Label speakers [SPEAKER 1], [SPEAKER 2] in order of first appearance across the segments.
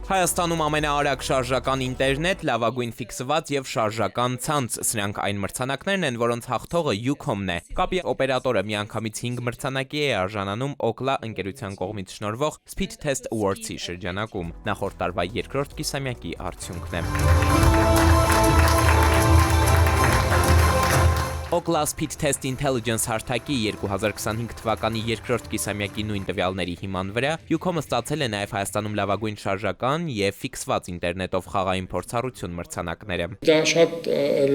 [SPEAKER 1] Հայաստանում ամենաարագ շարժական ինտերնետ, լավագույն ֆիքսված եւ շարժական ցանց, սրանք այն մրցանակներն են, որոնց հաղթողը Ucom-ն է։ Կապի օպերատորը միանգամից 5 մրցանակի է արժանանում Ookla ընկերության կողմից շնորհվող Speed Test Awards-ի շրջանակում։ Նախորդ տարվա երկրորդ կիսամյակի արդյունքն է։ Ookla Speed Test Intelligence հարթակի 2025 թվականի երկրորդ կիսամյակի նույն տվյալների հիման վրա Ucom-ը ստացել է նաև Հայաստանում լավագույն շարժական եւ ֆիքսված ինտերնետով խաղային փորձառություն մրցանակները։
[SPEAKER 2] Դա շատ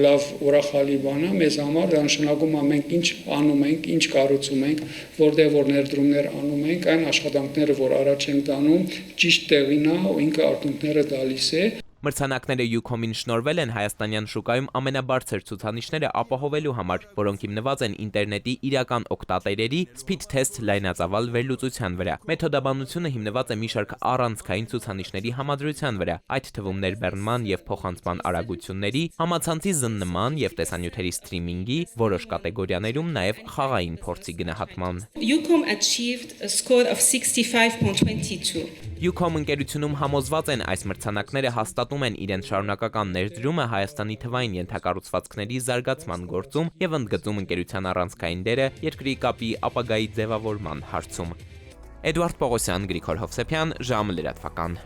[SPEAKER 2] լավ ուրախալի բան է մեզ համար, դա նշանակում է մենք ինչ անում ենք, ինչ կառուցում ենք, որտեղ որ ներդրումներ անում ենք, այն աշխատանքները, որ առաջ ենք տանում, ճիշտ տեղին է ու ինքը արդյունքները տալիս է։
[SPEAKER 1] Մրցանակները Ucom-ին շնորհվել են հայաստանյան շուկայում ամենաբարձր ցուցանիշները ապահովելու համար, որոնք հիմնված են ինտերնետի իրական օգտատերերի Speed Test լայնածավալ վերլուծության վրա։ Մեթոդաբանությունը հիմնված է մի շարք առանցքային ցուցանիշների համադրության վրա, այդ թվում ներբեռնման եւ փոխանցման արագությունների, համացանցի զննման եւ տեսանյութերի սթրիմինգի, որոշ կատեգորիաներում նաեւ խաղային փորձի գնահատման։
[SPEAKER 3] Ucom achieved a score of 65.22.
[SPEAKER 1] Ucom ընկերությունում համոզված են այս մրցանակները հաստատում են իրենց շարունակական ներդրումը Հայաստանի թվային ենթակառուցվածքների զարգացման գործում եւ ընդգծում ընկերության առանցքային դերը երկրի կապի ապագայի ձևավորման հարցում։ Էդուարդ Պողոսյան, Գրիգոր Հովսեփյան, ժամը լրատվական։